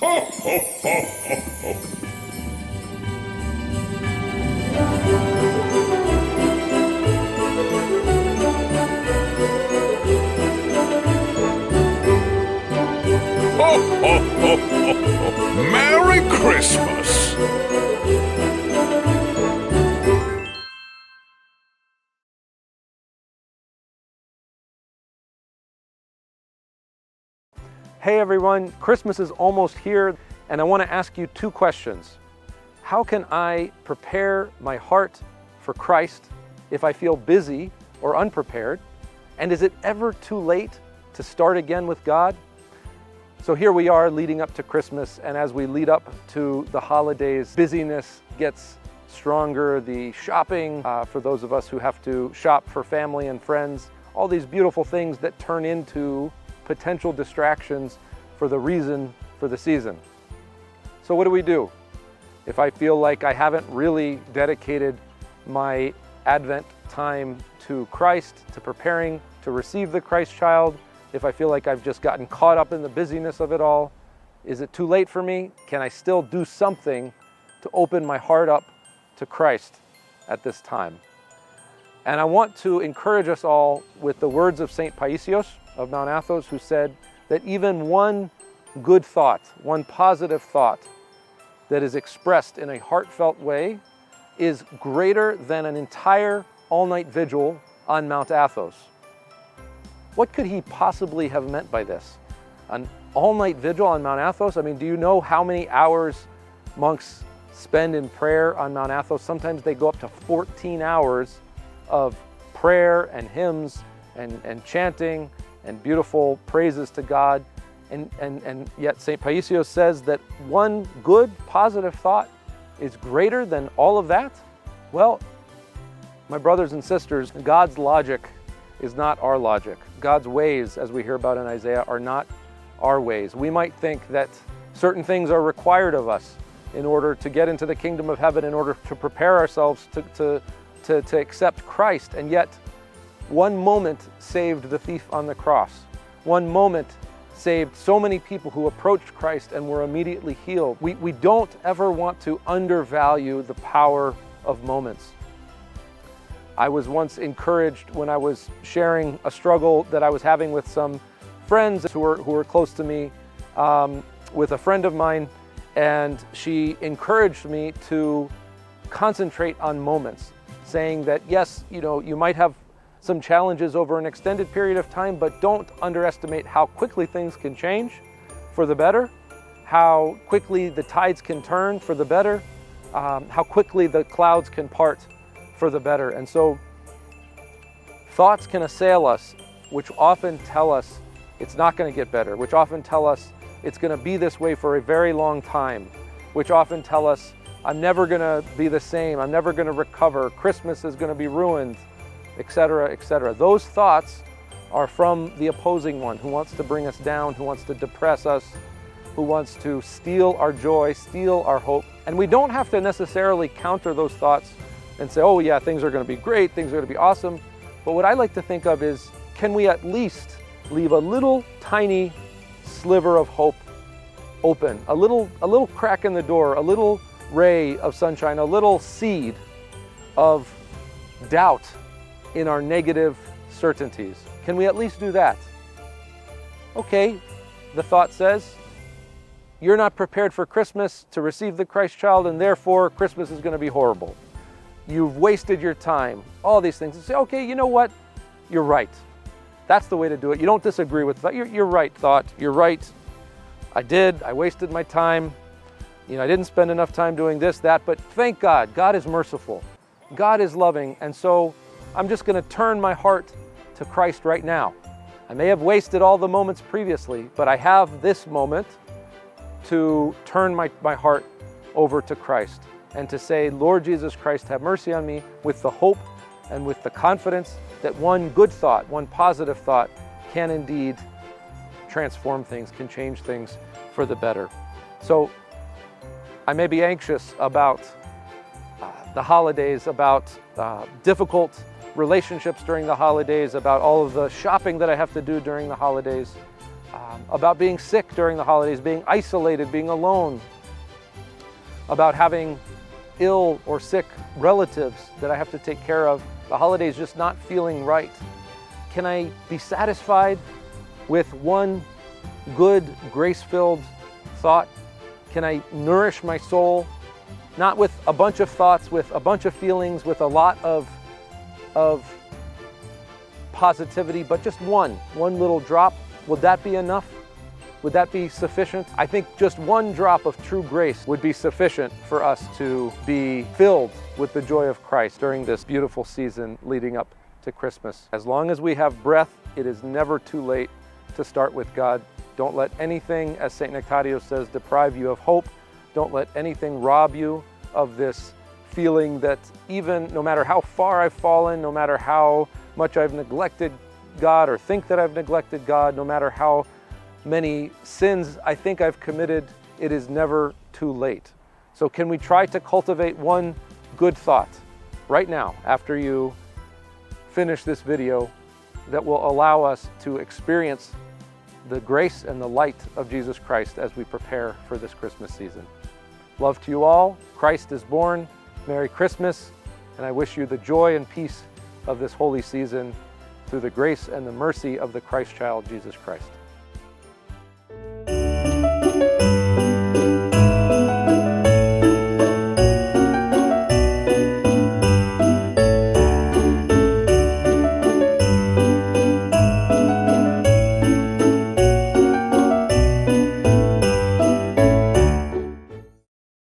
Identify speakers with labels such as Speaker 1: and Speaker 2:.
Speaker 1: Merry Christmas!
Speaker 2: Hey everyone, Christmas is almost here, and I want to ask you two questions. How can I prepare my heart for Christ if I feel busy or unprepared? And is it ever too late to start again with God? So here we are leading up to Christmas, and as we lead up to the holidays, busyness gets stronger. The shopping, for those of us who have to shop for family and friends, all these beautiful things that turn into potential distractions for the reason for the season. So what do? If I feel like I haven't really dedicated my Advent time to Christ, to preparing to receive the Christ child, if I feel like I've just gotten caught up in the busyness of it all, is it too late for me? Can I still do something to open my heart up to Christ at this time? And I want to encourage us all with the words of St. Paisios of Mount Athos, who said that even one good thought, one positive thought that is expressed in a heartfelt way is greater than an entire all-night vigil on Mount Athos. What could he possibly have meant by this? An all-night vigil on Mount Athos? I mean, do you know how many hours monks spend in prayer on Mount Athos? Sometimes they go up to 14 hours of prayer and hymns and chanting and beautiful praises to God. And yet St. Paisios says that one good, positive thought is greater than all of that? Well, my brothers and sisters, God's logic is not our logic. God's ways, as we hear about in Isaiah, are not our ways. We might think that certain things are required of us in order to get into the kingdom of heaven, in order to prepare ourselves to accept Christ. And yet, one moment saved the thief on the cross. One moment saved so many people who approached Christ and were immediately healed. We don't ever want to undervalue the power of moments. I was once encouraged when I was sharing a struggle that I was having with some friends who were close to me, with a friend of mine, and she encouraged me to concentrate on moments, saying that yes, you might have some challenges over an extended period of time, but don't underestimate how quickly things can change for the better, how quickly the tides can turn for the better, how quickly the clouds can part for the better. And so thoughts can assail us, which often tell us it's not going to get better, which often tell us it's going to be this way for a very long time, which often tell us I'm never going to be the same, I'm never going to recover, Christmas is going to be ruined, etc., etc. Those thoughts are from the opposing one, who wants to bring us down, who wants to depress us, who wants to steal our joy, steal our hope. And we don't have to necessarily counter those thoughts and say, oh yeah, things are going to be great, things are going to be awesome. But what I like to think of is, can we at least leave a little tiny sliver of hope open, a little crack in the door, a little ray of sunshine, a little seed of doubt in our negative certainties? Can we at least do that? Okay, the thought says, you're not prepared for Christmas to receive the Christ child, and therefore Christmas is going to be horrible. You've wasted your time, all these things. And say, okay, you know what? You're right. That's the way to do it. You don't disagree with that. You're right, thought. You're right. I wasted my time. I didn't spend enough time doing this, that, but thank God. God is merciful. God is loving. And so I'm just going to turn my heart to Christ right now. I may have wasted all the moments previously, but I have this moment to turn my heart over to Christ and to say, Lord Jesus Christ, have mercy on me, with the hope and with the confidence that one good thought, one positive thought can indeed transform things, can change things for the better. So I may be anxious about the holidays, about difficult relationships during the holidays, about all of the shopping that I have to do during the holidays. about being sick during the holidays, being isolated, being alone, about having ill or sick relatives that I have to take care of, the holidays just not feeling right. Can I be satisfied with one good, grace-filled thought? Can I nourish my soul, not with a bunch of thoughts, with a bunch of feelings, with a lot of positivity, but just one little drop? Would that be enough? Would that be sufficient? I think just one drop of true grace would be sufficient for us to be filled with the joy of Christ during this beautiful season leading up to Christmas. As long as we have breath, it is never too late to start with God. Don't let anything, as St. Nectario says, deprive you of hope. Don't let anything rob you of this feeling that even no matter how far I've fallen, no matter how much I've neglected God or think that I've neglected God, no matter how many sins I think I've committed, it is never too late. So can we try to cultivate one good thought right now after you finish this video that will allow us to experience the grace and the light of Jesus Christ as we prepare for this Christmas season. Love to you all. Christ is born. Merry Christmas. And I wish you the joy and peace of this holy season through the grace and the mercy of the Christ child, Jesus Christ.